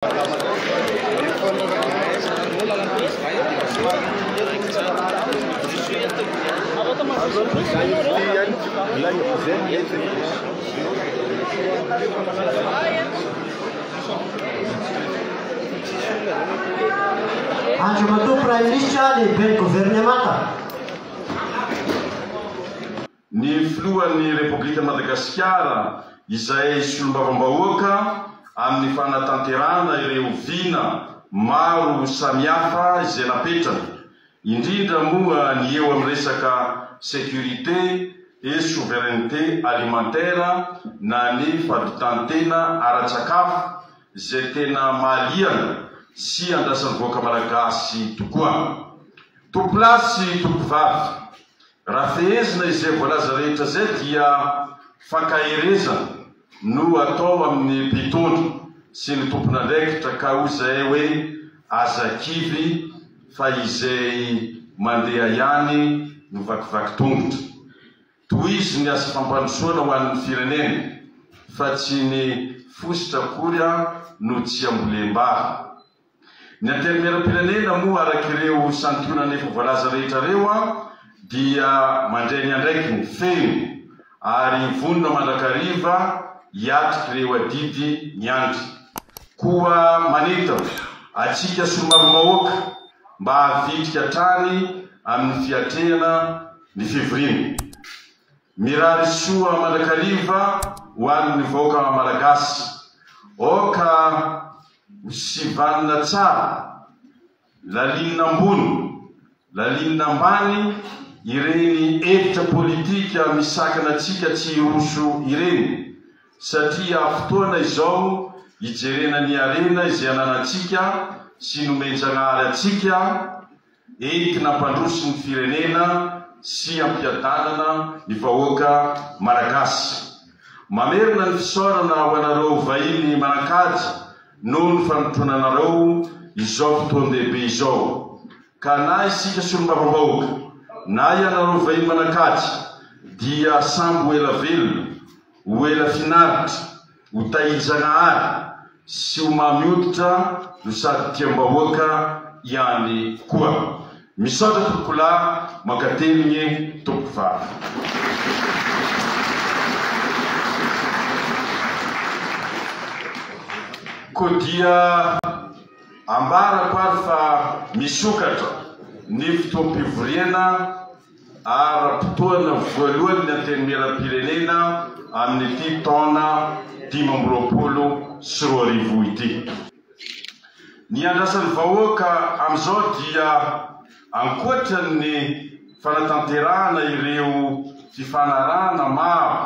Andro Prime Minister lehibe gouvernemanta. Ny filohan'ny Repoblika Madagasikara izay solombavambahoaka amin'ny fanatanterana ireo vina maro samihafa izay napetrany, indrindra moa ny eo amin'ny resaka sécurité et souveraineté alimentaire na ny fahavitantena ara-tsakafo izay tena mahaliana sy andrasan'ny vahoaka malagasy tokoa. Tompolasy tompovavy, raha fehezina izay voalaza rehetra zay dia fankahirezana no atao amin'ny mpitondra sy ny tompon'andraikitra ka ho izay hoe azakivy fa izay mandeha ihany no vakivaky tongotra. Tohizo ny asa fampandrosoana ho an'ny firenena fa tsy ny fositra akory no tsy ambolem-bary. Ny antenimieram-pirenena moa arak'ireo santionana efa voalaza rehetra reo dia mandray ny andraikiny feno ary vonona mandrakariva hiatriky ireo adidy ny andry. Koa manetana atsika solombavambahoaka mba havitrika hatrany amin'ny fiatrehana ny fivoriana. Mirary soa mandrakariva ho an'ny vahoaka malagasy, oka sivanina tsara, lalinina ambony, lalinina ambany ireny hevitra politika misakana atsika tsy roso ireny, satria fotoana izao hijerena ny arena izay ananatsika sy nomenjanahary atsika entina ampandroso ny firenena sy ampiadanana ny vahoaka malagasy. Mamerina ny fisaorana ho anareo vahiny manankady noho ny famitronanareo izao fotoana lehibe izao, ka na isika solombavambahoaka na ianareo vahiny manankady dia samby ho ela velona, ho ela finaritra, ho tahijanahary sy ho mamihotitra no sady tiam-bahoaka ihany koa. Misaotra tokola makateligny tompovavy. Koa dia ambarako ary fa misokatra ny fotoam-pivoriana ara-potoana voalohany ny antenimieram-pirenena amin'ity taona 2024 ity. Ny andrasan'ny vahoaka amin'izao dia ankoatran'ny fanatanterahana ireo fifanarahana maro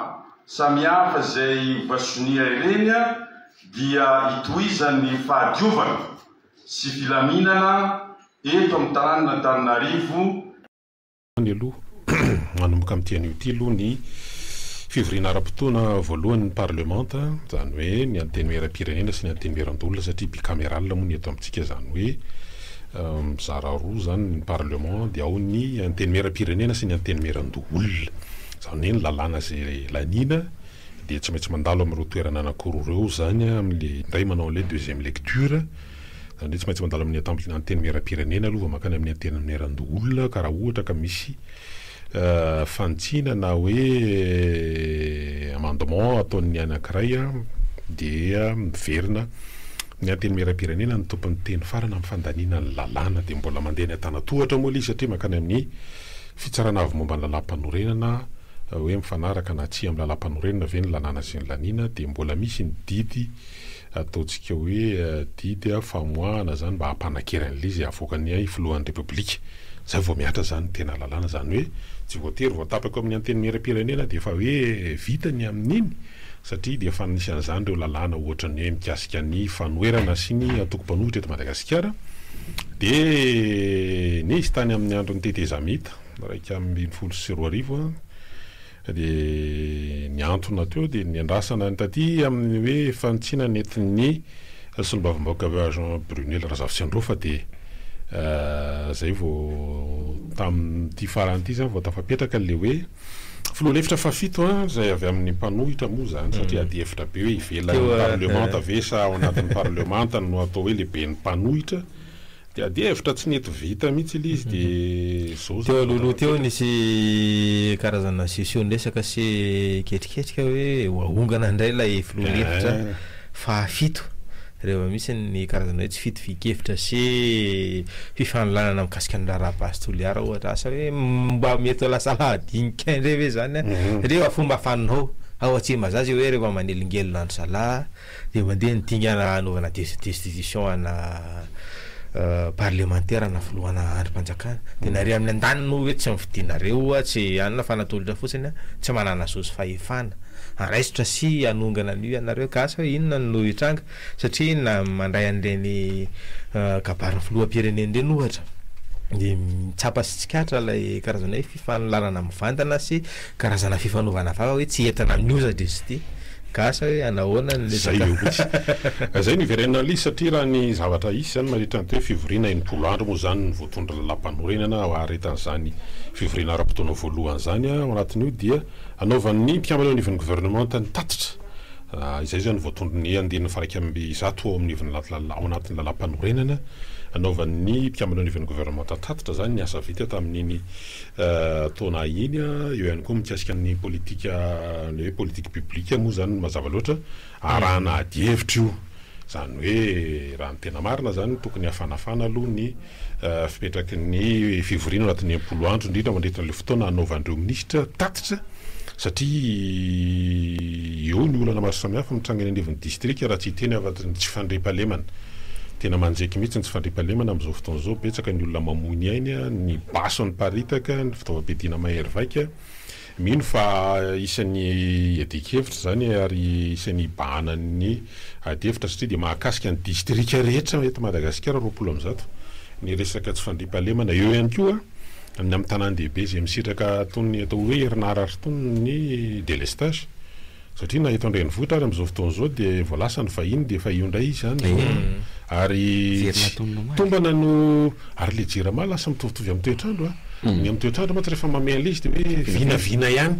samihafa izay vasonia ireny dia hitohizan'ny fahadiovana sy filaminana eto amin'ny tanàna Antananarivo. Ny aloha manomboka amin'ity an'io aloha ny fivoriana ara-potoana voalohany ny parlemanta, zany hoe ny antenimieram-pirenena sy ny antenimieran-dolona, satria bicaméral moa ny eto amintsika, zany hoe mizara roa zany ny parlement dia ao ny antenimieram-pirenena sy ny antenimieran-dolona. Zany hoe ny lalàna zay lanina dia tsy maintsy mandalo amin'ireo toerana anankiroa ireo zany amin'le ndray manao an'ilay deuxième lecture, zany hoe tsy maintsy mandalo amin'ny antenimieram-pirenena aloha makany amin'ny antenimieran-dolona, ka raha ohatra ka misy fantsina na hoe amendement ataon'ny anankiray dia miverina ny antenimieram-pirenena ny tompon'ny teny farana amin'ny fandaniana ny lalàna, dia mbola mandeha ny antanatohatra moa izy satria makany amin'ny fitsarana avy momba ny lalam-panorenana hoe mifanaraka na tsy amin'ny lalam-panorenana ve ny lalàna sy ny lanina, dia mbola misy ny didy ataontsika hoe didy famoahana zany mba hampanankeran'ilay izy avoakan'ny filohan'ny repoblika. Zay vao miatra zany tena lalàna, zany hoe tsy voatery voatapaka amin'ny antenimieram-pirenena dia efa hoe vita ny amin'iny, satria dia efa nisy an'izany ireo lalàna ohatra ny hoe mikasika ny fanoerana sy ny atoko-panohitra eto Madagasikara. Dia nisy tany amin'ny andron'ny teteza mita 2024 dia ny antony teo dia ny andrasana ny taty amin'ny hoe fantsina nentin'ny solombavambahoaka Jean Brunel Razafisandrofa, dia zay vao tamin'ity farany ity zany vao tafapetraka le hoe filoha lefitra fafito zay avy amin'ny mpanohitra moa zany satria ady efitra be hoe ivelan'ny parlemanta ve sa ao anatin'ny parlemanta no atao hoe lehibe ny mpanohitra dia ady efitra tsy nety vita mihitsy ilay izy dia zao teo alohaloha teo nisy karazana session resaka sy ketriketrika hoe hoahongana indray ilay filoha lefitra fafito rehefa misy ny karazana hoe tsy fito fikefitra sy fifanonlanana mikasika ny raha-pastoliara ohatra asa hoe mba mety lasa lahadinika indray ve zany rehefa fomba afaninao ao atsy mazazy hoe rehefa manelingelona andro zalahy dia mandeha nydingana anaovana destitution ana parlementaire na filohana androm-panjakana dia nare amin'ny andaniny no hoe tsy mividinareo tsy anona fanatolotra fotsiny tsy manana sosy fahefana araisitra sy anongana an'io ianareo ka asa hoe inona no hitranga satria na mandray an'ireny kabariny filoham-pireneny ireny ohatra dia mitsapa sy tsikatra ilay karazana hoe fifanonlanana mivantana sy karazana fifanovana vava hoe tsy entana amin'io zadre sy ty ka asa hoe anahoana zay zay niverenana li satria raha ny zavatra isy zany maritra ny hoe fivoriana enimpolo andro moa zany ny voatondra lampanorenana aretan'izany fivoriana ara-potoana voalohany zany ao anatin'io dia anaovan'ny mpiamalao nivon'ny gouvernemanta ny tatitra izay zany voatondro ny andinin'ny faraika amby zato ao amin'ny ao anatin'ny lalam-panorenana anaovan'ny mpiamalao nivon'ny gouvernemanta tatitra zany ny asa vita tamin'iny taona iny eo ihany koa mikasika ny politika ny hoe politique publique moa zany mazava loatra arahana ady hevitra io zany hoe raha ny tena marina zany tokony hafanafana aloha ny fipetraky ny fivoriana anatin'ny enimpolo andro indrindra mandritra n'le fotoana anaovan'ireo minisitra tatitra satria eo ny olana maro samihafa mitrangana anivon'ny district raha tsy hiteny afa tsy fandriam-pahalemana tena manjeky mihitsy ny tsy fandriam-pahalemana amin'izao fotoana izao betsaka ny olona mamoiny ainy ny baso ny paritaka ny fitaovam-piadiana mahery vaika mino fa isan'ny adikevitra zany ary isan'ny bahanan'ny adihevitra satria dia mahakasika ny district rehetra eto Madagasikara 20 ny resaka tsy fandriam-pahalemana eo ihany koa amin'ny amin'ny tanan-dehibe zay misitraka tony atao hoe herinaratra tony ny délestage satria na eto andrenivohitra ary amin'izao fotoana izao dia voalasa ny vahiny dia efa io indray izy zany ary tombana no ary le jirama lasa mitovitovy amin'ny toetrandro ny amin'ny toetrandro matsy rehefa mamay an'ilay izy dia hoe vinavina ihany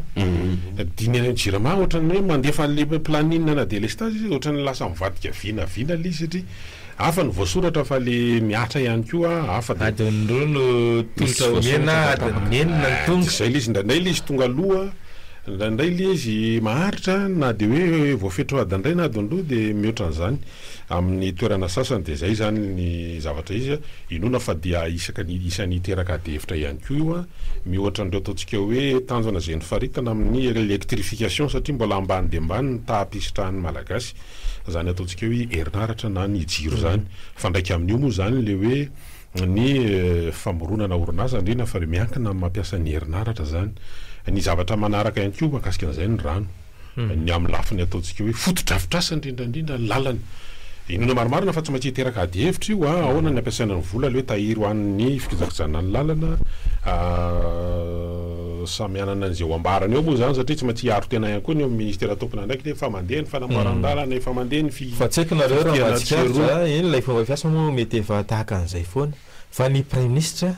diny jirama ohatrany hoe mandefa le planine na délestage izy ohatrany lasa mivadika vinavina le izy satria hafa ny voasoratra fa le miatra ihany koa hafa adin'ireo no tongotra omena adin'ny enina ny tongotra zay le izy ndraindray le izy tonga aloha ndraindray le izy maharitra na dia hoe voafetra adindray na adin'roa dia mihoatra n'izany amin'ny toerana sasany dia zay zany ny zavatra izy inona fa dia isan'ny teraka adihevitra ihany koa io mihoatra n'ireo ataontsika hoe tanjona zay ny faritana amin'ny électrification satria mbola ambany dia ambany ny taham-pisitrahan'ny malagasy zany ataontsika hoe herinaratra na ny jiro zany fa ndraiky amin'io moa zany le hoe ny famoronana orinasa indrindra fa miankina mampiasa ny herinaratra zany ny zavatra manaraka ihany koa makasika an'izay ny rano ny amin'ny lafiny ataontsika hoe foto-drafitrasa indrindrandrindra ny lalany inona maromarina fa tsy maintsy hiteraka adihevitra io ahoana ny ampiasaina ny vola le hoe tahiry ho an'ny fikijakijana ny lalana samianana an'izay ho ambarana eo moa zany satria tsy maintsy hiaro tena ihany koa ny eo amin'ny ministera tompona ndraiky le efa mandeha ny fanamboaran-dalana efa mandeha ny fa tsy haiko nareo raha mahatsikaritra iny lay fomba fiasa moa mety efa tahaka an'izay foana fa ny prime ministre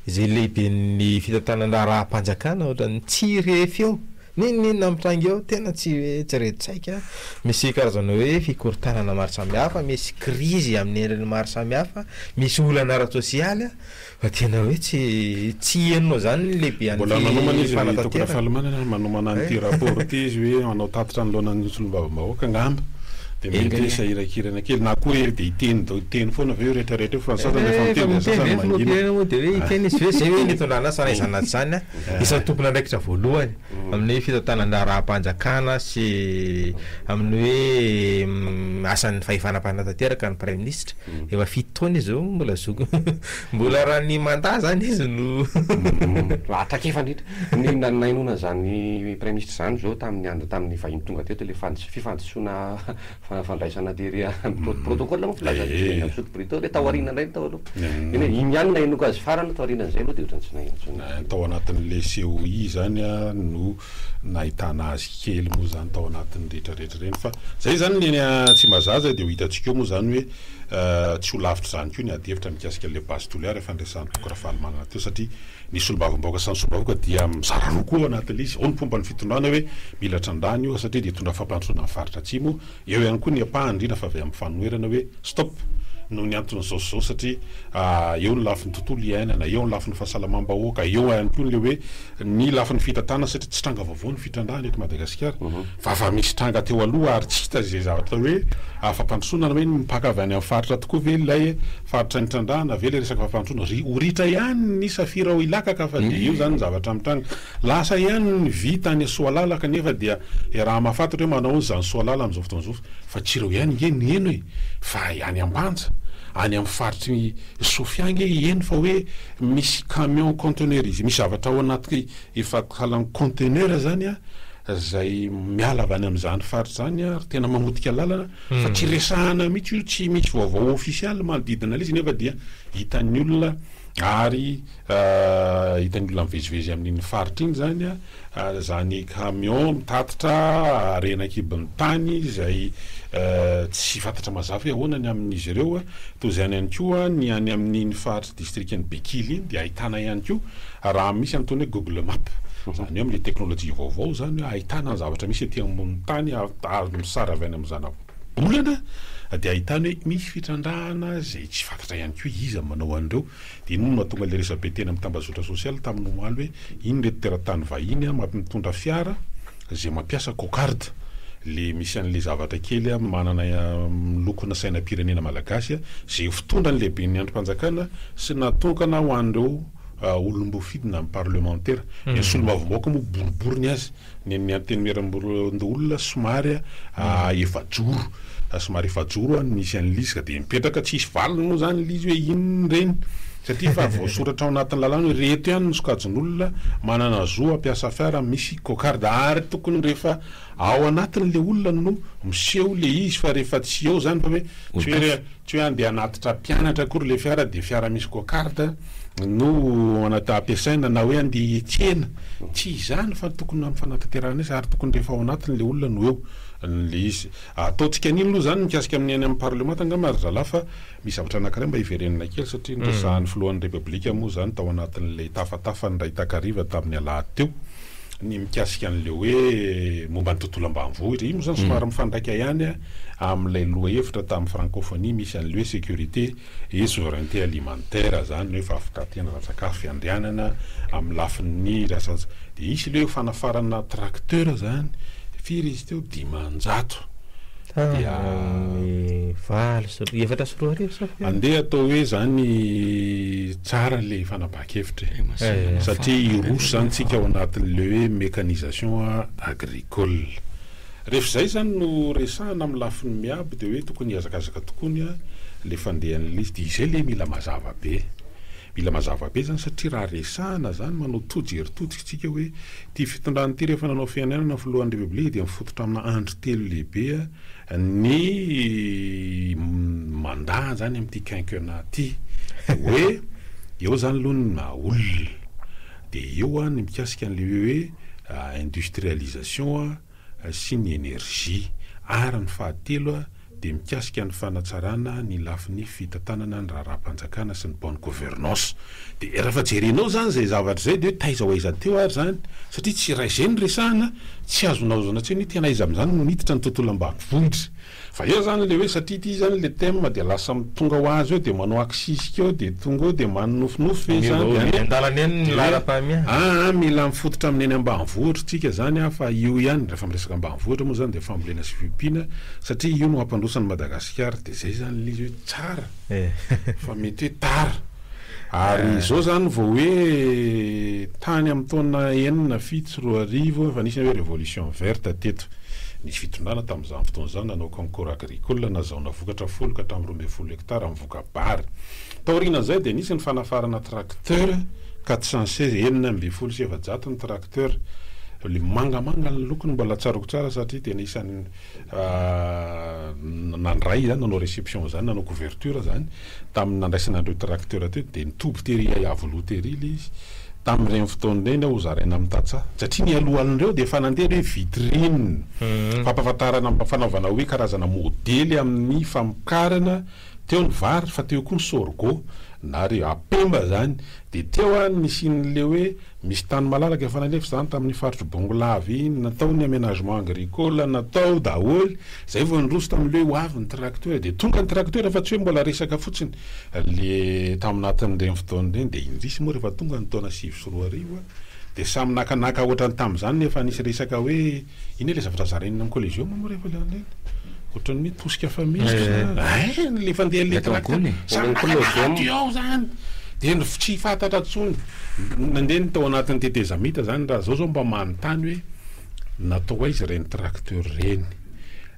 izay lehibe ny fitantanana raha-mpanjakana ohatrany tsy rehefa eo ninona mitrangy eo tena tsy hoe tsy retsaika misy karazana hoe fikorontanana maro samihafa misy krizy amin'ny endriny maro samihafa misy olana ara-sosialy fa tena hoe tsy henonao zany ny lehibe mbola manomana izy tokona falamanana manomana n'ity rapport ty izy hoe manao tatitra ny loanan'ny solom-bava-bahoaka ngamba dia mety sahirakirana kely na koa dia iteny foana aveo rehetrarehetra fa sasany efa miteny sasany mangina moa dia hoe iteny izy hoe zay hoe nitondrana sanaizana zany isan'ny tompona andraikitra voalohany amin'ny fitantanana raha-mpanjakana sy amin'ny hoe asan'ny fahefanam-panatanteraka ny prime ministre efa fitotaona izy zao mbola zoky mbola raha ny mandat zany izy no atrakefa ndritra ny nainona zany prime ministre zany zao tamin'ny vahiny tonga teto le fifandosoana fandraisana dery protocole moa filaza am'sotro brito le tao arina indray tao aloha eny iny ihany nainoko azy farana tao arina an'izay aloha dia ohatrany tsy naintsony tao anatin'le COI zany no nahitana azy kely moa zany tao anatin'ny rehetrarehetra reny fa zay zany ny tsy mazaza dia ho hitantsika eo moa zany hoe tsy ho lavitra zany ko ny adihevitra mikasika le base toliary fandraisany korafaly manana teo satria nisy olom-bavambaoka sany solom-bahoaka dia mizara roa koa anatin'ilay izy ao ny fomba ny fitondrana hoe mila trandany io satria dia tondra fampandrosoana amin'ny faritra atsimo eo ihany koa ny apahindrina fa avy amin'ny fanoerana hoe stop no ny antony zao satria eo ny lafin'ny tontolo iainana eo ny lafin'ny fahasalamam-bahoaka eo ihany koa le hoe ny lafin'ny fitantana satria tsy tranga vaovao ny fitandrana eto Madagasikara fa misy tranga teo aloha ary tsy hita zay zavatra hoe fampandrosoana hoe mipaka avy any amin'ny faritra tokoa ve ilay faritra ny trandrana ve le resaka fampandrosoana horitra ihany ny safira ho ilakaka fa dia io zany ny zavatra mitranga lasa ihany ny vita any Soalala kanefa dia raha mahafantatra hoe manao zany Soalala amin'izao fotoana zao fa tsy ireo ihany nge ny eno e fa any Ambanja any amin'ny faritry Sofiange eny fa hoe misy camion conteneur izy misy zavatra ao anaty efakalany conteneur zany zay miala avy any amin'izany faritra zany ary tena mamotika lalana fa tsy resahana mihitsy io tsy misy vaovao ofisialy manodidina izy nefa dia hitan'ny olona ary hitan'ny olona mivezivezy amin'iny faritra iny zany zany camion mitatitra renakibon'ny tany zay tsy fantatra mazava hoe ahoana ny amin'izy ireo toy zany ihany koa ny any amin'iny faritra districtny Bekily iny dia ahitana ihany koa raha misy antony hoe Google Map zany eo amin'le teknôlôjia vaovao zany ahitana ny zavatra misy etỳ ambony tany ary misara avy any amin'izany bolana dia ahitana hoe misy fitrandrahana zay tsy fantatra ihany koa izy manao an'ireo dia ino mahatonga le resabe tena amin'ny tambazotra sosialy tamin'ny omaly hoe iny reto teratany vahiny mitondra fiara zay mampiasa cocarde le misy an'le zavatra kely manana lokona sainam-pirenena malagasy zay fitondra ny lehibe ny androm-panjakana sy natokana ho an'ireo olombofidina amin'ny parlementaire ny solomavomboaka moa boriboriny azy ny antenemeram-olona somary efajoro somary efajoro misy an'lizy ka dia mipetraka tsisy valiny moa zany lizy hoe ino reny satria fa voasoratra ao anatin'ny lalàna hoe reto ihany nysokajin'olona manana zo ampiasa fiara misy cocarde ary tokony rehefa ao anatin'le olona no miseho le izy fa rehefa tsy eo zany fa hoe tsy hoe andeha anatitra mpianatra akory le fiara dia fiara misy cocarde no anata ampiasaina na hoe andeha etsena tsy izany fa tokony amin'ny fanatanterahana izy ary tokony rehefa ao anatin'le olona no eo le izy ataontsika an'iny aloha zany mikasika amin'ny any amin'ny parlement angamba ry zalahy fa misy zavatra anankiray mba hiverenana kely satria nresahan'ny filohan'ny repoblika moa zany tao anatin'le tafatafany Ray Takariva tamin'ny alahady teo ny mikasika an'le hoe momba ny tontolo ambanivohitra io moa zany somary mifandraika ihany amin'ilay loha hevitra tamin'ny francophonie misy an'le hoe sécurité et souveraineté alimentaire zany hoe fahafitatena sakafo fiandrianana amin'ny lafin'ny rasa dia isy le fanafarana tracteur zany firy izy teo 500 dia efatra sy roa arivo andeha atao hoe zany tsara le fanabakevitra satria irosy zany tsika ao anatin'le hoe mécanisation agricole rehefa zay zany no resahana amin'ny lafiny miabo dia hoe tokony hiazakazaka tokony le fandehan'le izy dia izay le mila mazava be zany satria raha resahana zany manao tojery-totsika hoe ty fitondrany ty rehefa nanao fianarana filohan'ny repoblika dia mifototra amina andro telo lehibe ny mandaha zany amin'ity quinquennat ty hoe eo zany aloha ny olona dia eo ny mikasika an'le hoe industrialisation sy ny énergie ary ny fahatelo dia mikasika ny fanatsarana ny lafin'ny fitantanana ny raharaham-panjakana sy ny bonne gouvernance dia rehefa jerenao zany zay zavatra zay dia hoe taiza ho aiza teo ary zany satria tsy raha izay ny resahana tsy azonaozana tsy hoe tena iza amin'izany no niditra ny tontolo ambanivohitra fa eo zany le hoe satria ty zany le thème dia lasa tonga ho azy eo dia manao aksisika eo dia tonga eo dia manonofinofy mila mifototra amin'ny eny ambanivohitra tsika zany fa io ihany rehefa miresaka ambanivohitra moa zany dia fambolena sy fihompiana satria io no hampandrosan'ny Madagasikara dia zay zany lizy hoe tsara fa mety hoe tara ary zao zany vao hoe tany amin'ny taona 1970 fa nisy hoe révolution verte teto nisy fitondrana tamin'izany fotoana zany nanao concours agricole nazahoana vokatra 12 hectara mivoaka bary taorianan'izay dia nisy ny fanafarana tracteur 416 700 ny tracteur le mangamanga ny lokony mbola tsaroko tsara satria tena isan'ny nandray zany nanao réception zany nanao couverture zany tamin'ny nandraisana an'ireo tracteur teo dia nitoby tery avoloha tery le izy tamin'ireny fotoana ireny ho zaraina amin'ny tatsa satria ny alohan'ireo dia efa nandeha hoe vitrine fampahafantarana fanaovana hoe karazana modely amin'ny famokarana teo ny vary fa teo koa ny sorgho na re apemba zany de teo a nisin'le hoe misy tany malalaka efa nanefa zany tamin'ny faritry Bongolavy natao ny aménagement agricole natao daholy zay vao nroso tamin'le hoe hoavy ny tracteur de tonga ny tracteur fa tsy hoe mbola resaka fotsiny le taminatin'ireny fotoana ireny de indrisy moa rehefa tonga ny taona 2024 de samy nakanaka ohatrany tamin'izany nefa nisy resaka hoe iny le zavatra zarenina amin'ny collégium moa rehefa le ohatrany hoe tosika fa misy le fandeha le tracteur ao zany de tsy fantatra tsony nandeny tao anatin'ny tetezamita zany raha zao mba manontany hoe natao aizy reny tracteur reny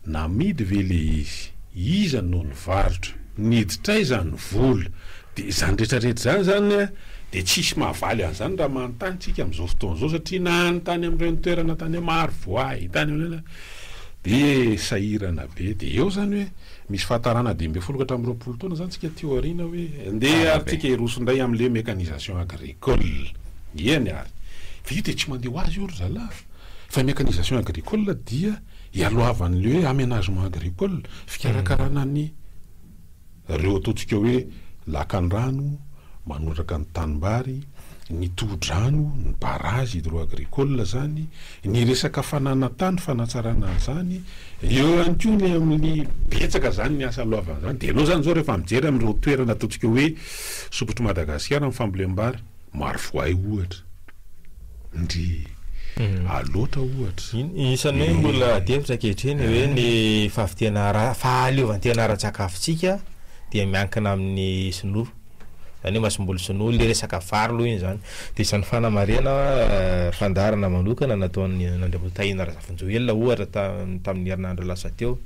namidy ve le iza no nivarotra niditra izany vola de zany rehetrarehetra zany de tsisy mahavaly an'izany raha manontany tsika am'izao fotoana zao satria nany tany am'ireny toerana tany maro voay tany amin'reny de sahirana be de eo zany hoe misy fahatarana 12 hatramin'ny 20 taona zany tsika théorina hoe andeha aritsika irosondray am'le mécanisation agricole iany ary fa io de tsy mandeha ho azy io ry zalahy fa mécanisation agricole dia ialoavan'le hoe aménagement agricole fikarakarana ny reo ataontsika hoe lakan-drano manoraka ny tanimbary ny todrano ny barazy hydroagricole zany ny resaka fanana tany fanatsarana zany eo ihany koa ny amin'ny betsaka zany ny asa loavana zany de aloha zany zao rehefa mijery amin'ireo toerana ataontsika hoe sopotry Madagasikara amin'ny fambolem-bary maro voay ohatra ndry aloatra ohatra isany hoe mbola devitra kehitriny hoe ny fahaleovantena ara-tsakafotsika dia miankina amin'ny sinoa zany hoe masom-bolo sinoa le resaka vary aloha iny zany de isany fanamarena fandarana manokana nataon'ny Nandriamotahina Razafinjoelona ohatra tamin'ny herinandro lasa teo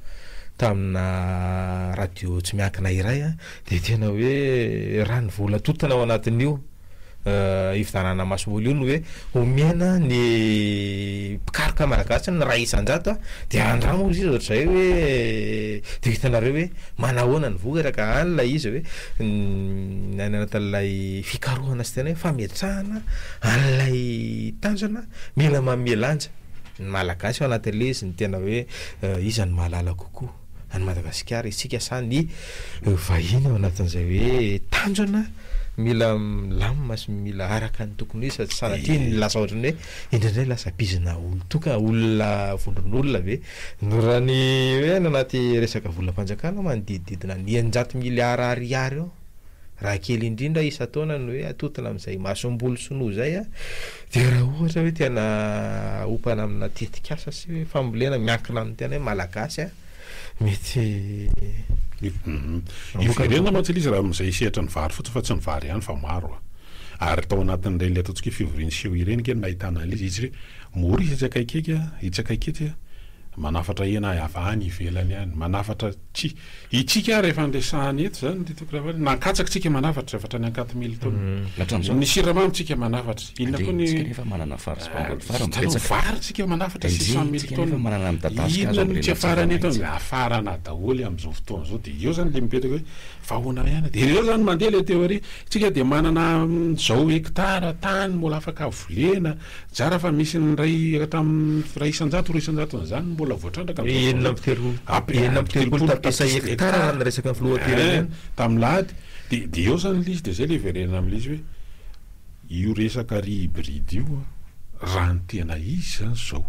tamina radio tsy miankina iray de tena hoe raha ny vola totona ao anatin'io ifidanana masom-bolo io no hoe omena ny pikaroka malagasy ny ray isan-jato de andramo izy ohatra zay hoe de hitanareo hoe manahoana ny vokaraka an'la izy hoe anatin'ilay fikarohana sy tena hoe fametrahana an'lay tanjona mila mamelanja ny malagasy ao anatin'le izy ny tena hoe iza ny mahalala kokoa any Madagasikara isika sany vahiny ao anatin'izay hoe tanjona mila lamina sy mila araka ny tokony hoe satria ny lasa ohatrany hoe indraindray lasa bizina olo olona vondron'olona ve no raha ny hoe anaty resaka volam-panjakana manodidididina 900 miliara ariary eo raha kely indrindra isa-taona no hoe atotona amin'izay masom-bolo sinoa zay de raha ohatra hoe tena opana amina tetikasa sy hoe fambolena miankina amin'ny tena hoe malagasy mety iverena mantsy izy raha am'izay sehatra ny vary fotsy fa tsy ny vary ihany fa maro ary tao anatin'ireny le ataontsika fivoriany seho ireny ke nahitana an'izy izy hoe mora izy itsakaikeky manafatra hena avany ivelany ihany manafatra itsika rehefa andresahany eto zany de tokony nankatsaky tsika manafatra rehefa trany 4 000 ny siramamy tsika manafatra inona koa ny vary tsika manafatra 600 tonnes inona ny tsy afarany eto afarana daholo am'izao fotoana zao de eo zany le mipetraka hoe fahoana ihany de eo zany mandeha le théorie tsika de manana zao hektara tany mbola afaka volena jara fa misy ny ray hatramin'ny ray isan-jato zany mbola voatrandraka enina am'telopolo tapisa hektara ny resaka filohaterenena tamilahady de eo zany l'izy de zay le verenena am'lizy hoe io resaka hybride io raha ny tena izy zany zao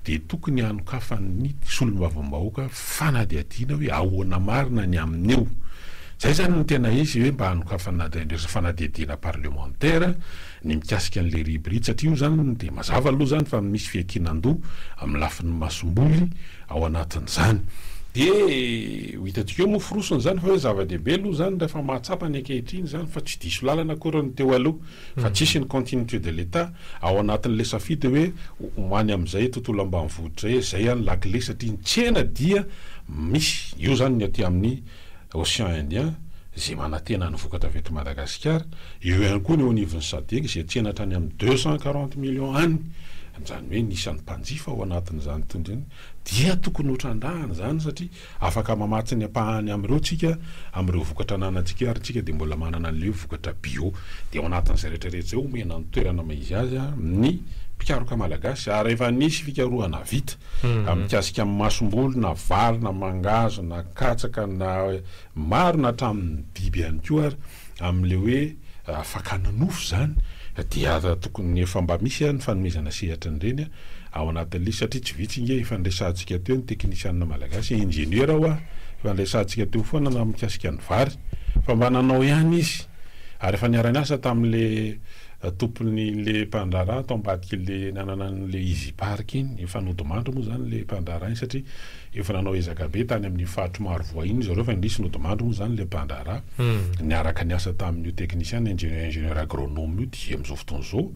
de tokony anokafan'ny solom-bavambahoaka fanadihadiana hoe ahoana marina ny amin'eo zay zany ny tena izy hoe mba hanokafana fanadihadiana parlementaire ny mikasika an'le hybride satria io zany de mazava aloha zany fa misy fiakinan-doha amin'ny lafin'ny masom-boly ao anatin'izany de hitantsika eo moa forosony zany fa hoe zava-dehibe aloha zany rehefa mahatsapa ny ankehitriny zany fa tsy diso lalana akorany teo aloha fa tsisy ny continuité de l'état ao anatin'le safidy hoe hoany am'izay tontolo ambanivohitra hoe zay any lakile satria ny tsena dia misy io zany ny aty amin'ny Océan Indien zay manatena ny vokatra avy eto Madagasikara eo ihany koa ny au niveau ny sadek zay tsena hatrany amin'ny 240 millions any zany hoe nisan'ny mpanjifa ao anatin'izany tondreny dia tokony hotrandrahana zany satria afaka mamatsy ny ampahany am'ireo tsika am'ireo vokatra ananantsika ary tsika de mbola manana an'le vokatra bio de ao anatin'izay rehetrarehetra zay omena ny toerana maizy azy ny pikaroka malagasy ary efa nisy fikarohana vita amikasika amin'ny masombolo na vary na mangazo na katsaka na maro na hatramin'ny biby ihany koa ary amin'le hoe fakana nofo zany dia tokony efa mba misy ny fanomezana sehatra nireny ao anatin'le satria tsy vitsy inge ifandraisantsika teo ny teknisianina malagasy ingénieur ao ifandraisantsika teo foana na mikasika ny vary fa mba nanao ihany izy ary efa niarany asa tamin'le tompony le mpandrara tao ambadiky le nanana le izy park iny efa nodimandro moa zany le mpandrara iny satria efa nanao ezaka be tany amin'ny fahatro maro voa iny zareo fa indrisy nodimandro moa zany le mpandrara niaraka ny asa tamin'io technicien ingénieur agronome io dia am'izao fotoana zao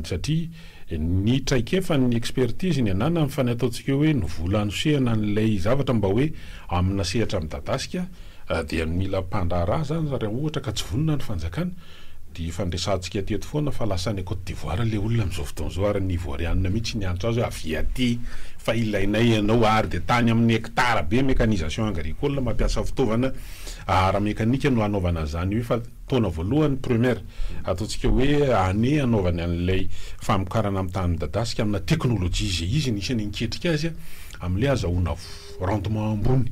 satria ny traikefa ny expertise ny anana amin'ny fany ataontsika hoe novolanysehana n'ilay zavatra mba hoe amina sehatra midadasika dia mila mpandrara zany raha ohatra ka tsy vonona ny fanjakana dia fandraisantsika teto foana fa lasany Côte d'Ivoire le olona am'izao fotoana zao ary ny ivoirianina mihitsy ny antso azy hoe avy aty fa ilainay ianao ary dia tany amin'ny hectare be mécanisation agricole mampiasa fitaovana ara-mekanika no anaovana zany hoe fa taona voalohany première ataontsika hoe ane anaovany an'ilay famokarana amin'ny tany midadasika amina teknôlôjia zay izy nisany niketrika azy amin'le azahoana rendement ambony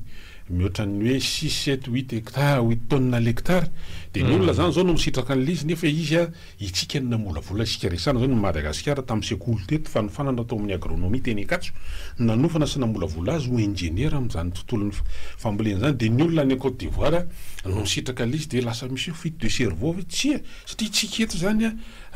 mihoatra ny hoe 6 7 8 hectare 8 tonnes l'hectare dia ny olona zany zao no misitraka an'le izy nefa izy itsika ny namolavola isika resana zao ny Madagasikara tamin'ny sekoly teto fanofanana tao amin'ny agronomie teny Akatso nanofana sy namolavola azy ho ingénieur amin'izany tontolon'ny fambolena zany dia ny olona any Côte d'Ivoire no misitraka an'le izy dia lasa misy fuite de cerveau satria tsika eto zany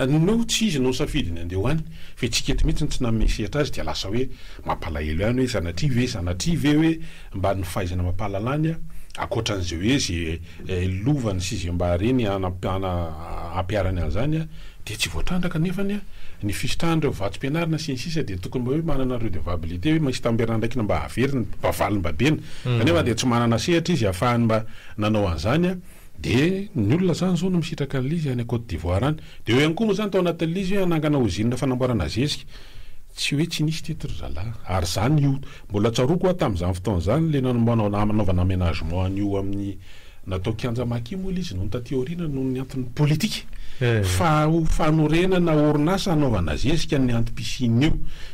no tsy izy no safidiny andeha hoany fa tsika eto mihitsy tsy namesehatra azy dia lasa hoe mampalahelo ihany hoe zanatry ve hoe mba ny fahaizana mampahalalany akoatran'izay hoe zay lovany sy zay mba reny ampiarany an'izany dia tsy voatrandraka nefany ny fisitrahany reo vatsom-pianarina sy ny sisa dia tokony mba hoe manana redevabilité hoe misy tamberana ndraiky mba haveriny mpavaly mbabena kanefa dia tsy manana sehatra izy ahafahany mba nanao an'izany dia ny olona zany zao no misitraka an'izy any Côte d'Ivoire any dia eo ihany koa moa zany tao anatin'izy hoe anangana ozinina fanamboarana zezika tsy hoe tsy nisy teto ry zalahy ary zany io mbola tsaroako tamin'izany fotoana zany le nanaovana aménagement an'io amin'ny natao kianja maki moa izy noho ny tateoriana noho ny antony politika fa fanorenana orinasa anaovana zezika ny antom-pisiny io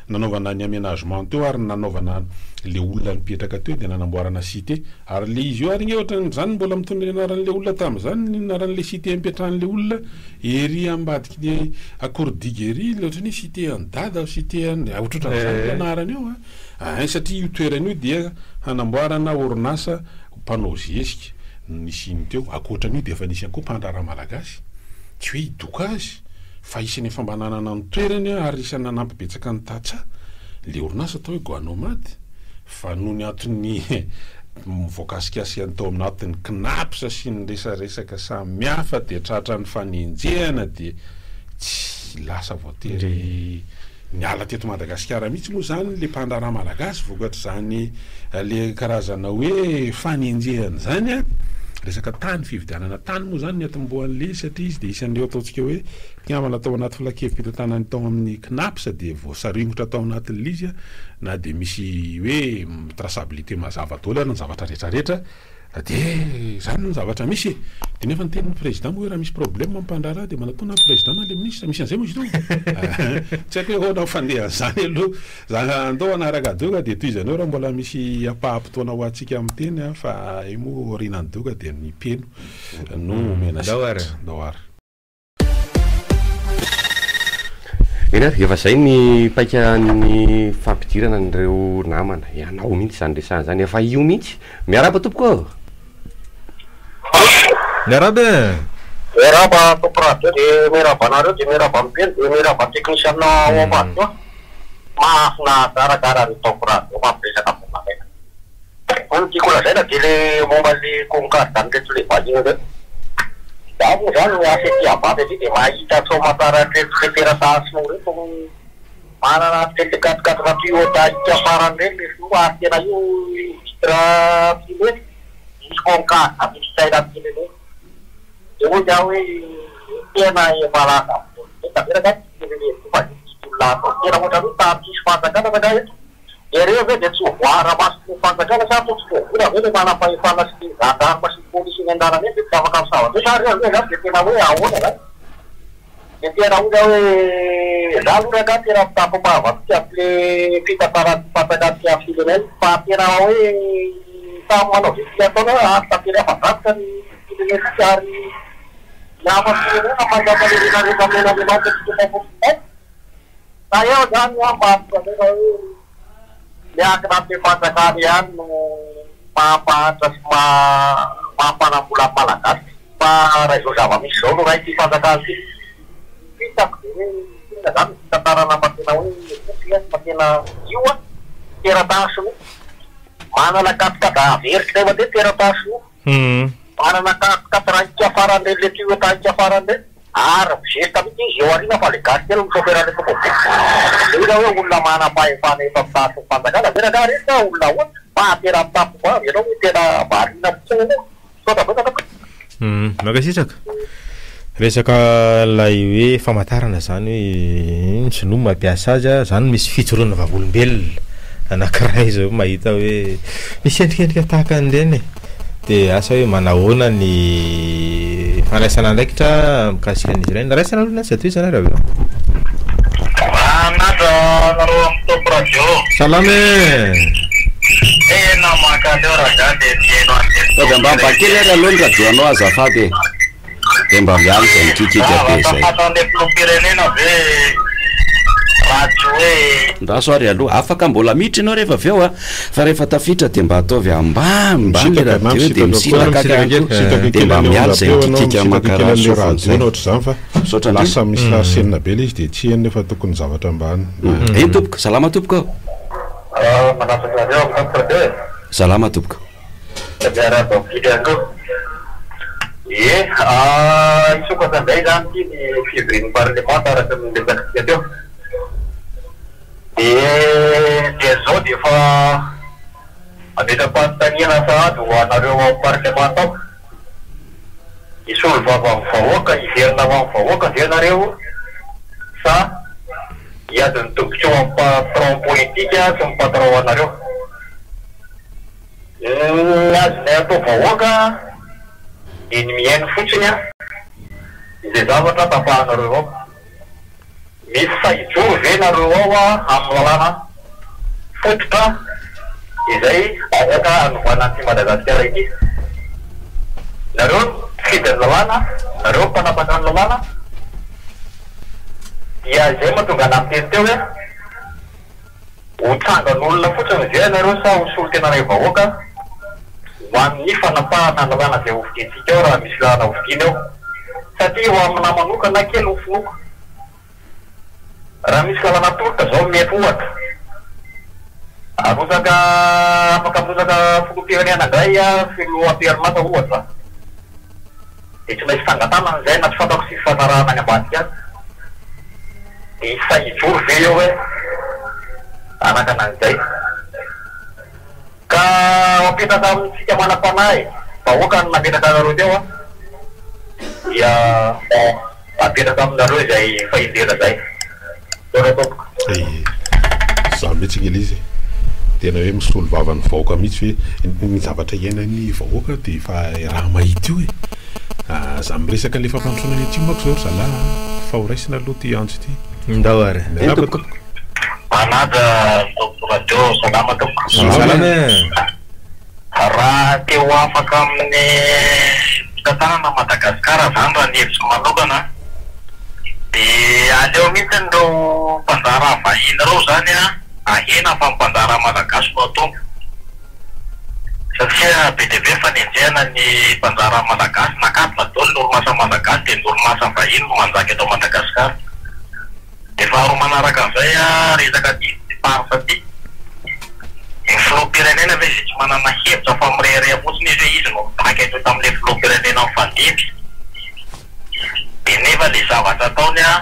nanaovana ny aménagement teo ary nanaovana le olona nipetraka teo dia nanamboarana cité ary le izy io ary nge ohatran'izany mbola mitondra anaran'le olona tamin'izany ny anaran'le cité mipetrahan'le olona ery ambadiky ny akordigy ery le ohatrany cité andada cité ohatrohatran'izany anarany io satria io toerana io dia hanamboarana orinasa mpanao zezika nisiny teo akoatran'io dia efa nisy ihany koa mpandrara malagasy tsy hoe hidoka azy fa isany efa mba nanana ny toerany ary isany nanampibetsaka ny tatsa le orinasa atao hoe Guanomady fa noho ny antony mivoakasikasiany tao aminatin'ny knapsa sy ny resaresaka samihafa dia tratra ny fanenjehana dia tsy lasa voatery niala teto Madagasikara mihitsy moa zany le mpandrara malagasy vokatra zany le karazana hoe fanenjehana zany resaka tany fividianana tany moa zany ny atomboan'le satria izy dia isan'ireo ataontsika hoe mpiamana tao anaty filakevim-pitantanany tao amin'ny knapsa dia voasaringotra tao anatin'le izy na dia misy hoe traçabilité mazava daholo ary ny zavatra rehetrarehetra dia zany ny zavatra misy dia nefa ny tenin'ny président moa hoe raha misy problème mampandrara dia manatona président na le ministre misy an'izay moa izy io tsy haiko hoe hoana fandehan'izany aloha za andao anaraka doka dia toizanao raha mbola misy apaha-potoana ho antsika amin'ny teny fa io moa orinany doka dia ny peno no mena daoara eny ary efa zay ny paika ny fampidirana n'ireo namana ianao mihitsy zany resana zany efa io mihitsy miaraba tompoko miaraba miaraba tompoko dia miaraba anareo dia miaraba mipeny dia miaraba teknisianina ao ambany koa mahafina garadara ny tompoko mampiresaka momamena ny tiako lazaina dia le momba le konkary zany reto le vahiny reo za moa zany asety avavy aty dia mahita somatara reto le teratasino reto manana tetekatikatina tuyota ika farany reny le soa ary tena io hidra pilety misy konkary misy saina pile reny dia moa za hoe tena malaza taveraka fomba olona atao tena ohatra hoe tapisy fanjakana mana eto ireo ve dia tsy hovoara masoko fanjakana sa to tsy voavola ve le manam-pahefana sy zandarma sy polisy ny andarana eny dia tsy afaka misava zay sa reo zany dia tena hoe ahoana zany tena hoe za aloha raha tena mitako mavatsy am'le fitantarany fatanaty amin'ny firenena fa tena hoe samy manao visika ataona tantena afazatoka ny firenena ary nama firenena mandamanenarena menamenaty fitopafofo na eo zany mamatoka hoe miankina amin'ny fanjakany ihany no mampahatra sy mampanambola malagasy fa raha izao zava-misy zao no raha ity fanjakany ity hitako tena zany tantarana matena hoe matena io tera-taso manana katikada averitra rehefa de tera-taso manana katikatra farany le tio taika farany re ary mizesta mity izy eo arina fa le gasy telo misoferany tombobe ina hoe olona manam-pahefana efa mitaso fanjakana tena reta olona oa mahatera mitapo koa ianao hoe tena marina fotsiny sotabetaka makasitraka resaka lay hoe famantarana zany hoe sino mampiasa azy zany misy fijoroana vavolombelona anankiray zao mahita hoe misy endrikendrika tahaka an'ireny de asa hoe manahoana ny faraisana andraikitra mikasika an'izy ireny raisana aloha nazy atoy zany raha nada nareo amin'ny topo radio salame tena makaleo raha de tieno toga mba bakely ary aloha ny radioanao azafady de mba mialo zay mikikika be zay fatande firenena ve radio hoe ndaso ary aloha afaka mbola miditra ianao rehefa avy eo a fa rehefa tafitra de mba ataovy ambany radio de misinakaka de mba mialo zay mikikika makaraha zay ohatry zany fa sotra lasa misy lasenina be le izy de tsy eny nefa tokony zavatra ambany eny tompoko salama tompoko manasaka radio amin'ny salama tompoko isoko zandray zany ty ny fivrin'ny parlement araka nylesakasika teo de zao de efa ametam-panontaniana sahady ho anareo amin'ny parlement tao isolo vava amin'ny vahoaka iverina ava amin'ny vahoaka ve nareo sa hiadiny tombokeo amin'ny patron politique sy ny patron anareo azonay atao vahoaka de ny mihaino fotsiny a izay zavatra tapahanareo ao misy sahijoro ve nareo ao a amin'ny lalàna fototra izay afaka anovana an'ity Madagasikara ity nareo fidiny lalàna nareo mpanapaka ny lalàna dia izay mahatonga anamteny teo hoe ho trangan'olona fotsiny ve nareo sa hosolo tena ray vahoaka ho amin'ny fanapahana lalàna zay hovidintsika eo raha misy lalàna hovidina eo satria ho amina manokana kely hofinoko raha misy lalàna tolotra zao mety ohatra arosaka afaka arosaka filopirenena indray a filoam-piarimata ohatra de tsy maintsy fangatana zay na tsy fantako sy fifanarahana any ambadika azy de isahijoro ve eo hoe anakanan'izay ka apetaka amintsika manam-panahy vahoaka ny napetaka anareo teo a dia apetaka aminareo izay fahindera zay toratopoko za mihitsy ngely izy tena hoe misolo vavany vahoaka mihitsy hoe ny zavatra iainany vahoaka de fa raha mahita io e za miresaka le fampandrosonany aty mako zao zala fa ho raisina aloha ty andro ity ndao ary manaja tompoko radio salama tompoko salame raha teo afaka amin'ny fitantanana Madagasikara zany raha ny hevitry manokana de aleo mihitsy reo mpanjara vahiny reo zany a ahena fa mpanjara malagasy no atombo satria be de be fanenjehana ny mpanjara malagasy nakatona dao ny orimasa malagasy de ny orimasa vahiny no manjaka eto Madagasikara de faharoa manaraka an'izay a resaka parsa ty ny filoham-pirenena ve izy tsy manana hevitra fa mirerea fotsiny izy hoe izy no mibaka eto tamin'le filoham-pirenena mifandimby de nefa le zavatra ataony a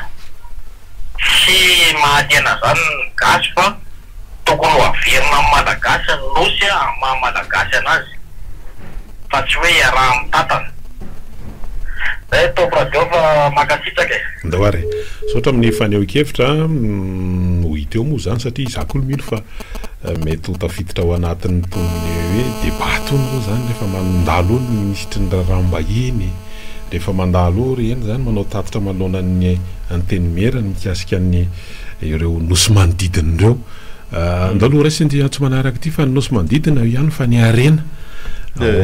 sy mahatena zany gasy fa tokony ho averina amin'ny malagasy nosy a maha malagasy anazy fa tsy hoe araha amin'ny tatana zay topo radio fa makasitraka e ndao ary sotra amin'ny faneho-kevitra ho hita eo moa zany satria izakolo mino fa mety ho tafiditra ao anatin'ny tony hoe débat tony moa zany rehefa mandalo ny ministry ny raharaham-bahiny rehefa mandalo ry eny zany manao tatitra manoloana ny anteny mierany mikasika ny ireo nosy manodidina ireo andaloha raisy ndia tsy manaraka ity fa ny nosy manodidina ihany fa ny arena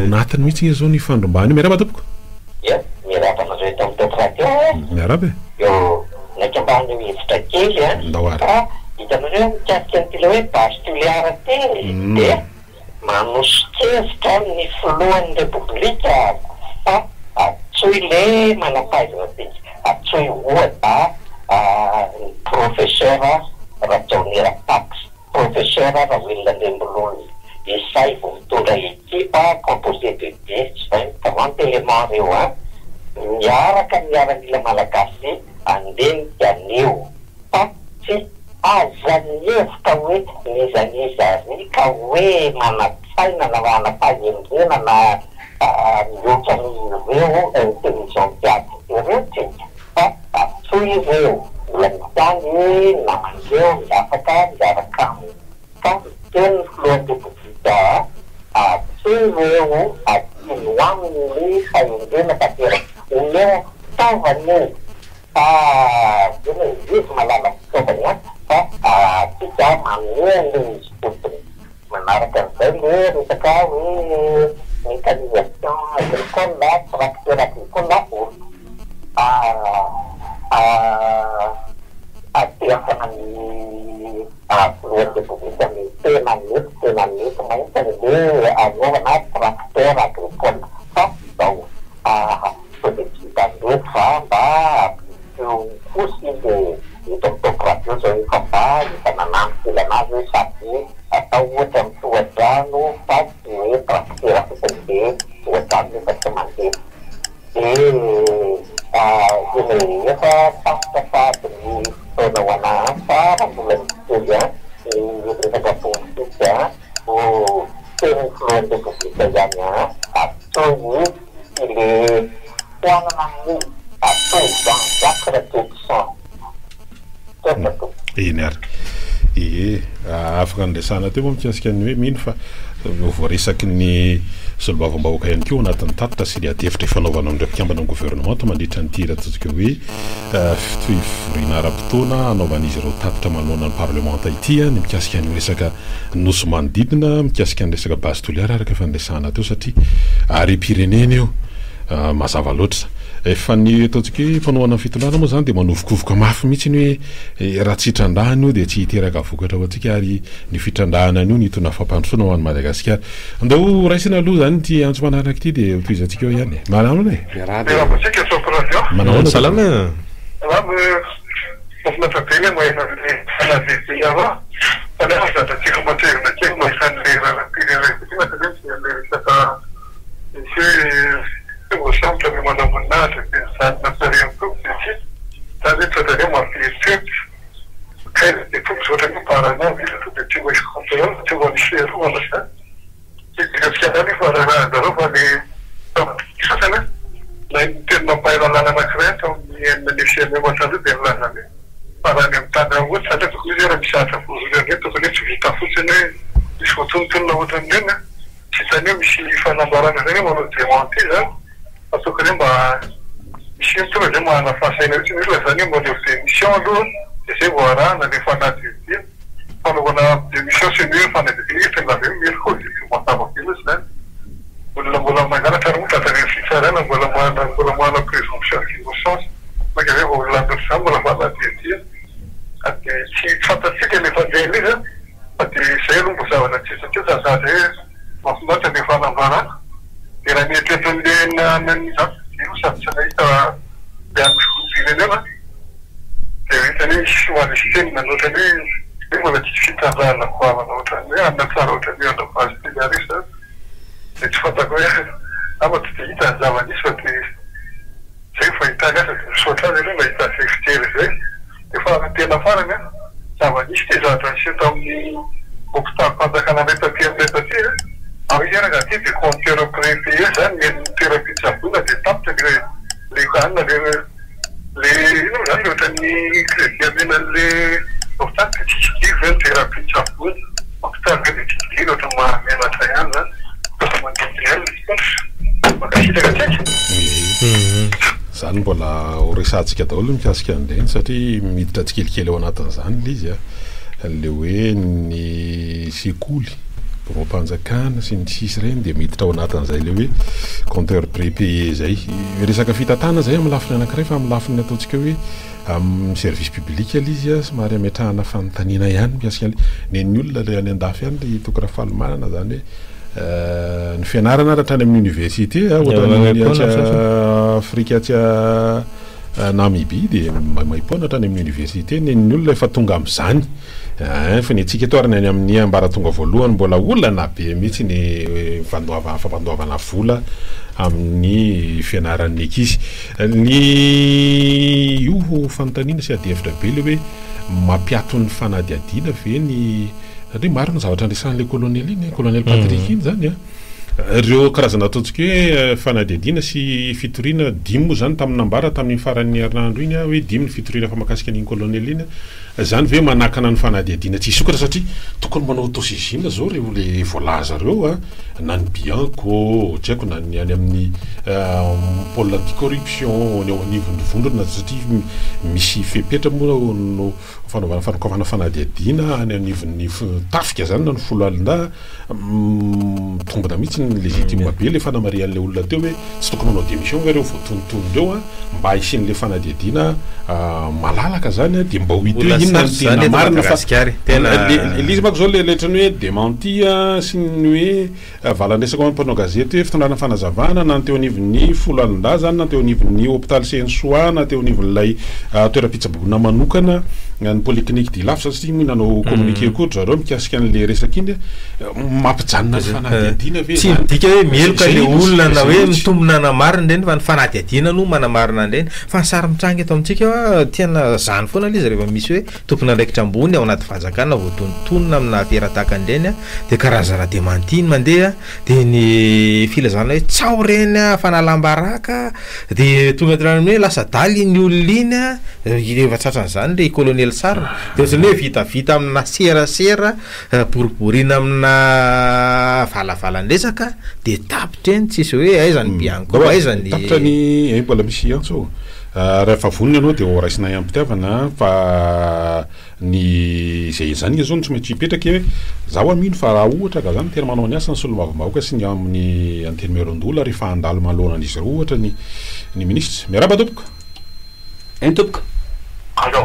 natiny mihitsy igny zao ny fandrombany miaraba tompoko miaraba nazao eto amin'ny tokoraty miaraba eo naika ambany hevitra kely ndao hitanareo mikasika nytyle hoe bastoleara teny de manosokevitra ny filohan'ny repoblika fa atsoy le manampaizana be atsoy ohatra ny professeur Rajaonera Pax professeur Rawela Lembolony isay vao mitondra ekipa composé de 10-20 éléments reo miaraka miaramila malagasy andeny aneo fa tsy azanevika hoe nizanizary ka hoe manapsaina na manapahemrena na miotra ireo intelligentiaty ireo tsy fa atsoy ireo mbola mitany namandreo miafaka miaraka ka teny filohan'ny republika atsoy ireo atino aminy fahendrena tatera oneo taovany izy malala fitaovany fa tika mamely izy tompony manaraka an'izay le resaka hoe mécanisation agricole tracteur agricole ateafana ny filohan'ny republika ny tena mety mahitsany le anaovana tracteur agricole fa zao politika fa mba fosy de hitokotokraty zao efa mba hifananano filanazy hoe sady atao ohatra amin'ny tohadrano fa tsy hoe tracteur fosany de tohadrano efa tsy mandeha de efa tafoka fadiny taona hoana fa raha mbola mitely ny resaka politika ho teny filohan'ny republika zany atsoy ile hoanana amin'ny atsoy Jean-Jacques Ratioson eny ary afaka ndraisana teo moa mikasika ny hoe mino fa voaresaky ny solobavambahoaka ihany keo anatin'ny tatitra sy le adefitra fanaovana andreo mpikambana amin'ny gouvernement mandritra ny tira totsika hoe fivoriana ara-potoana anaovan'izy ireo tatitra manoana ny parlementa ity ny mikasika ny resaka nosy manodidina mikasika ny resaka base toliara araka fandraisana teo satria ary pirenena eo mazava loatra efa ny ataontsika hoe fanaovana ny fitondrana moa zany de manovokovoka mafy mihitsy ny hoe raha tsy hitrandrahana io de tsy hiteraka vokatra ho atsika ary ny fitrandrahana io nitona fampandrosoana ho an'ny Madagasikara andao raisina aloha zany ty antso manaraka ity de toizantsika eo ihany manao ne manao salama sempre abbiamo lavorato pensando saremo tutti tanto potremo fare che tu potremmo parlare di tutto ci vuoi comprare ci vuoi scegliere una cosa che si deve fare la roba di sana la interno poi la macreta e me ne scende molto di bella para ne tanto un po' di cose era bisogna fare detto che ci sta funzionando discutono la volta nella ci stiamo si fanno lavorare non lo demontiamo parce que mba shinto le mo ana fa sai ne le zani mo de mission do e se voilà na de fanatique quando ona de mission se ne fa ne de la même mercredi mo sta mo filu sen vola magari per un tata che si sarà na vola mo presunzione che non so magari vola da samba la fa di a che ci fatta sì che le fa delle a che se non possiamo ci sta sa ma non ne fa na era mia tendena nella usata da filena e tani shwa shin na notani e mo ci fitta la qua notani hanno fatto che io fasti da risa e ci fatta quella ama ti ita zava di sotto se fa italia sotto le non sta seftiere e fa te la fare ne zava di stesa tra scelta mi opta quando canavetta più avere ragazzi che contiero prepesa nel terapia sapuna di tapte le canne le non hanno tani che le portate ci che terapia sapuna opta che ci che lo ma nella tayana cosa materiale ma che ci ragazzi zany mbola horesantsika daholo mikasika an'ireny satria miditra tsikelikely ao anatin'izany le izy le hoe ny sekoly rompanjakana sy ny sisy reny dia miditra ao anatin'izay le hoe compteur prépayé zay resaka fitatana zay amin'ny lafiny anankiray fa amin'ny lafiny ataontsika hoe amin'ny service public le izy somary ametrahana fanontaniana ihany mikasika ny olona le any andafy ihany le tokony falomanana zany hoe ny fianarana rahatrany amin'ny université Afrika atsy Namibie dia maipona hatrany amin'ny université ny olona efa tonga amin'izany fa ny antsika eto arany any amin'ny ambaratonga voalohany mbola olana be mihitsy ny fampandoavana vola amin'ny fianaran'ny ankizy ny io fanontaniana sy adihevitra be le hoe mampiato ny fanadiadiana ve ny satria maro ny zavatra andresan'le colonel iny colonel Patrick iny zany ireo karazana ataontsika hoe fanadiadiana sy fitoriana dimy moa zany tamin'ny nambara tamin'ny faran'ny herinandro iny hoe dimy ny fitoriana fa mahakasika an'iny colonel iny zany hoe manakana ny fanadiadiana tsy isokatra satria tokony manao autosaisine zao reo le voalaza reo na ny Bianco tsy haiko na ny any amin'ny pôle anticorruption ny ao anivon'ny vondrona satria misy fepetra moa no fanaovana fanokafana fanadiadiana any anivon'ny tafika zany na ny folo alina tombona mihitsy ny légitime be le fanamarian'le olona teo hoe tsy tokony manao démission reo voatonontonondreo mba hisin'le fanadiadiana malalaka zany dia mba ho hita hoe inona ny tena marina fa izy mako zao le letrany hoe démenti sy ny hoe valandresaka mampanao gazety hoe fitondrana fanazavana na teo anivon'ny folo alin-da zany na teo anivon'ny hôpital Saint-Soa na teo anivon'ilay toeram-pitsaboana manokana ny polyclinique de lafy satria moa nanao communiqué koa zareo mikasika an'le resaka iny mampijanona fanadiadiana ve tsy midika hoe mieloka le olona na hoe mitombona namarina reny fa ny fanadiadiana no manamarina reny fa ny sary mitrangy eto amintsika tena zany foana le izy rehefa misy hoe tompona andraikitra ambony ao anaty fanjakana voatonontonona amina fiara-tahaka an'ireny dia karazana démenti mandeha dia ny filazana hoe tsao reny fanalambaraka dia tonga tirany hoe lasa daly ny olona iny rehefa tratran'izany le colonel Sarr dia ohatrany hoe vitavita amina serasera boriborina amina valavalan-dresaka dia tapitra eny tsisy hoe aiza ny Bianco aiza ny tapitra ny mbola misy antso rehefa vonona ianao dia horaisina iampitiavana fa ny zay zany zao tsy maintsy hipetraka hoe zaho amino fa raha ohatra ka zany tena manao ny asa ny solomavombahoaka sy ny amin'ny anteny merondola rehefa andalo malohanan'izy ireo ohatra ny ministre miaraba tompoka eny tompoka allo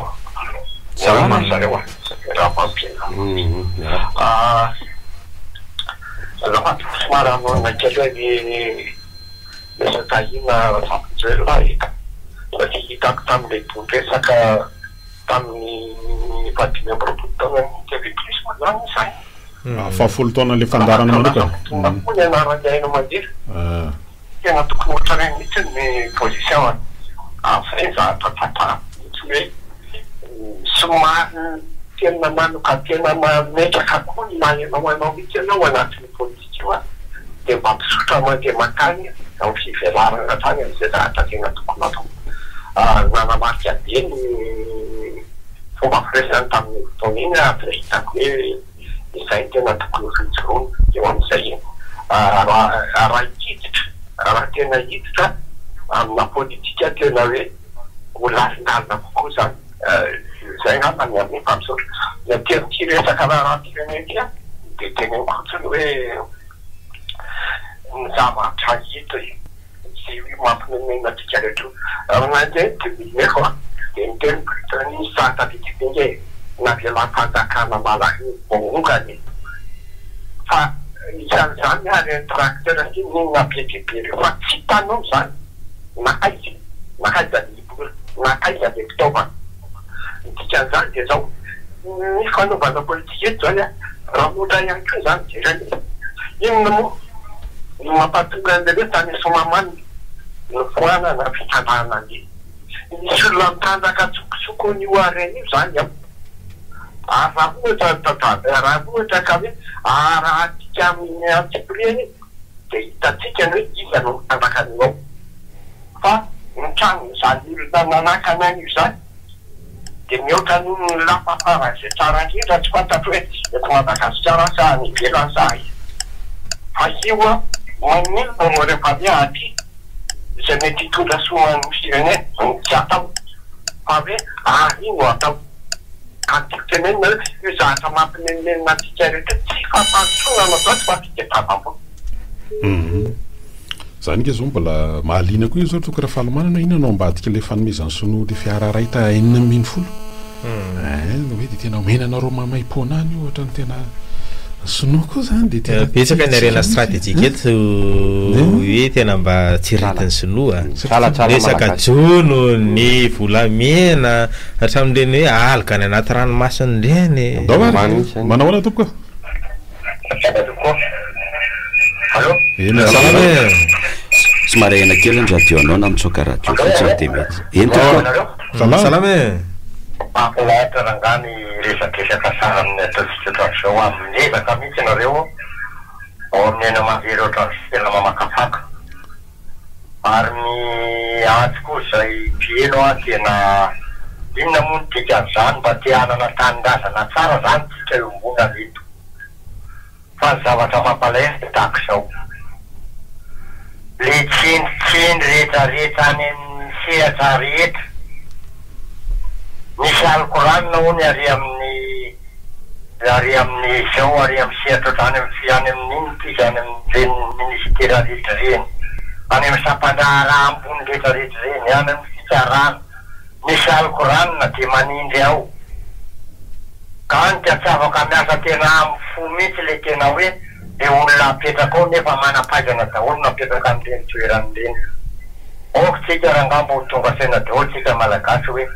salama zareo somary anona kely hoe ny resaka ina fampijerena satria hitako tamin'ilay bontresaka tamin'ny fadimy amby taona ny TV plus mazany izany fafolo taona le fandarana manokana koa ny anarany aina mandeha tena tokony ohatra reny mihitsy ny position afin zahatratatra mihitsy hoe somary tena manoka tena mametraka koa ny mahenao anao mihitsy ianao anatin'ny politika io dia mba mpisotra mandeha makany amin'ny fivelarana tany amin'izay zahatra tena tokony atao nanamarika be ny fomba firesany tamin'ny fotoana iny dia hitako hoe izay tena tokony fijoroana eo amin'izay raha hiditra raha tena hiditra amina politika tena hoe ho lalinalina kokoa zany zay ngamba ny amin'ny mpampisotra na tian'ity resaka raharantireneny dia tena fotsiny hoe ny zavatra hita zay mampinenena atika rehetra nandeha tebineko dia miteny ny satatititinge na velam-panjakana malaky bongongany fa isan'izany ary ny tracteur iny nabedebe rehefa tsy hitanao zany na aiza libola na aiza le fitaovana dikan'izany dia zao ny fanaovana politika eto zany raha motra ihany koa zany jerany inona moa no mampatonga an'le tany somamany no foanana fitandràna an'le misy olona mitanjaka tsokosoko ny oareny io zany raha ohatra ka hoe raha atika amin'ny antiprieny dia hitatsika hoe iza no mitanjaka anao fa mitrano zany olona manakana an'io zany dia mihoatra ny lafafara izay tsara indrindra tsy fantatra hoe eto Madagasikara sa ny ivelany sa fa io manilona no rehefa miady tsy mety hitondra soa ny firenena tsy atao fa hoe ino atao antikenena io zatra mampimenenina antsika rehetra tsy fampandrosoana no atao tsy fampiketabam-po zany ke zao mbola mahaliana koa io zao toko raha fahalomanana ina anao ambadika le fanomezany sono le fiara raita 450 hoe de tena omenanareo mamay-poana any io ohatra ny tena sonoa koa zany de tena betsaka ny arena stratégique eto hoe tena mba tsiritany sonoa resaka jono ny volamena hatramin'ireny hoe alika ny anaty ranomasiny ireny manao ana tokoa somary aina kely ny radio anao na mitsoka radio fotsiny de mety salame mahafinaritra rangany resakesaka sara amin'ny ataontsika ohatran'izao amin'ezaka mihitsy nareo ao amin'ny aina mahery ohatran'izay tena mamakafaka ary ny atsy koa zay pieno a tena inona moa ny dikan'izany mba te hanana tanindrazana tsara zany tsika eo ambony aleto fa ny zavatra mampalahelo tahaka izao le tsindritsindry rehetrarehetra any amin'ny sehatra rehetra misy alikoranina hoany ary amin'ny zao ary amin'ny sehatra ohatrany any amin'iny izy any amin'ireny ministera rehetra reny any amin'ny sampandrara ambony rehetra rehetra reny any amin'ny fitsarana misy alikoranina de manindry ao ka any de tsy afaka miasa tena amin'ny fo mihitsy le tena hoe le olona apetraka ao nefa manampaizana daholo napetraka amin'ireny toeran'ireny okotsika rangambo ho tonga saina daholo tsika malagasy hoe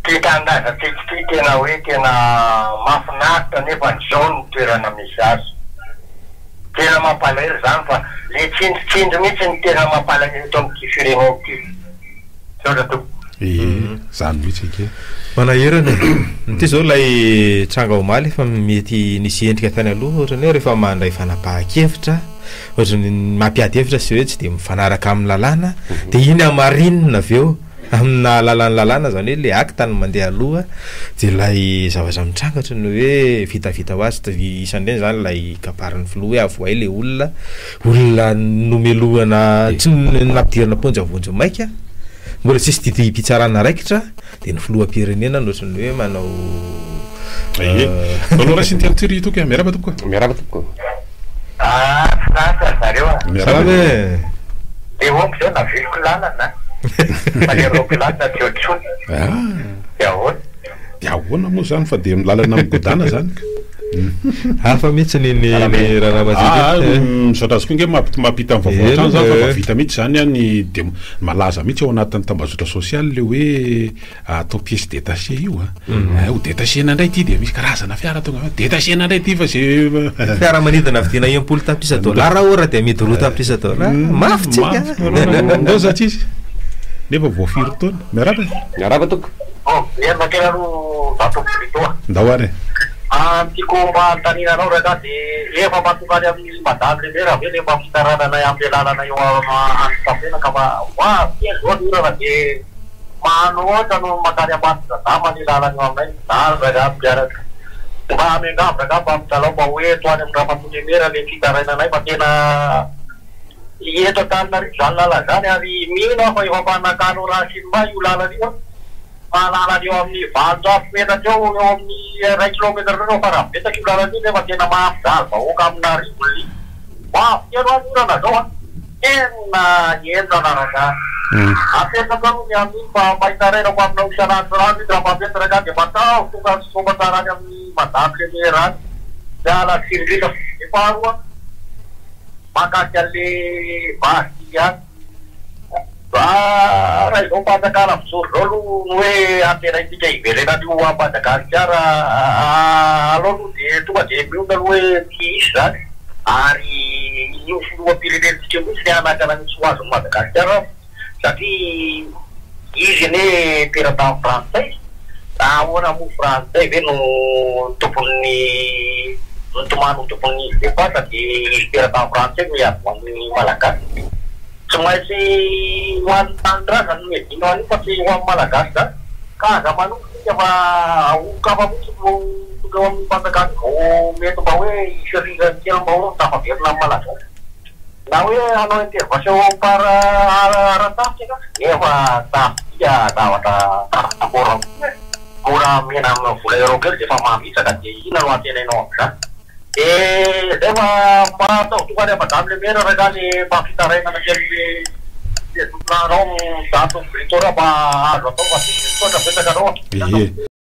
ty tandaza ty tena hoe tena mafinaritra nefa nizao ny toerana misy azy tena mampalahelo zany fa le tsindritsindry mihitsy ny tena mampalahelo eto amin'ity firenena ity saotra to zany mihitsy ike manahirana ty zao lay tranga omaly efa mety nisy endrika tany aloha ohatrany hoe rehefa mandray fanapahan-kevitra ohatrany mampiady hevitra sy hoe tsy de mifanaraka amin'ny lalàna de iny amarinina avy eo amina lalàny lalàna zany hoe le acte ny mandeha aloha de lay zavatra mitranga ohatrany hoe vitavita ho azy isan'ireny zany lay kaparin'ny filoha hoe avoay le olona nomelohana tsy nampidirana ponjavonjo maika mbola tsisy dity mpitsarana raikitra de ny filoham-pirenena nohatrany hoe manao aloha raha sy nytianotiry toka miaraba tokoa zareo salame de omby zao naviloko lalana faleroko lalana de otrony de ahoana de ahoana moa zany fa de milalana migodana zany hafa mihitsy niny raha misaotra azy koa nge mampita amin'ny vavaotrany zany fa mavita mihitsy zany any de malaza mihitsy ao anatin'ny tambazotra sosialy le hoe atao pièce détaché io ho détachena indray ty de misy karazana fiara tonga détachena indray ty fa zay fiara manidina vidina impolo tapitrisa dollara ora de mety roa tapitrisa dollara mafy tsika ndao za tsisy nefa voafiry taona miaraba toko makena ro vatopitoa ndao ary tiako mba antaninanao raha de efa matokany amin'ny madamy lehibe raha ve le mba fitarananay amin'ny lalana eo anytapena ka mba zao lirana de mahano ohatra no makany ambadidadama ny lalana eo aminay raha mpiaraka mba amengavraka mba mitalao mba hoe toany amin'ny raha matonemera le fitarainanay fa tena eto Antananarivo zany lala zany ary mino aho fa efa mpanakano raha sinimba io lalana io lalana eo amin'ny 20 metatra eo amin'ny 1 kilometra reo fa raha betaka io lalana io nefa tena mahafizaly vahoaka amina rivony mafyano anorana zao tena endrana raha apetraka aloha ny amin'iny mba mahitarainako aminao isanandro rano ity raha mapetraka de matao tonga somba tsara any amin'ny madamy lehibe rany de ala sirindrika efa aroa makasy an'le vasy any raha izao mpanjakara mizory zao aloha hoe antena itika iverenan'io ampanjakasikara aloha de tonga de miona aloha hoe tsisy zany ary io filoham-pirenentsika mihitsy le anakana misy ho azo Madagasikara satria izy ne tera-tany frantsay ahoana mo frantsay ve no tompony tomano tompony izy defa de izy tera-tany frantsay no iavo amin'ny malagasy tsy maintsy ho an'ny tanindrazany no edino an'io fa tsy ho amin'ny malagasy zany ka aza manokotsika fa okafa mihitsy no tonga eo amin'ny mpanjakany vao mety mba hoe iserizany kely mba hoe tafaverina amin'ny malagasy na hoe hanao intervention par ratafika efa tafia tavatra mora mena amin'ny vola euro kely de efa mamitsaka de ina no atenenao am'zany de zay fa tokony efa damy le mena raha zany mpafitarainana kely le doublanao zato britora mba azo atao fa totra betsaka anao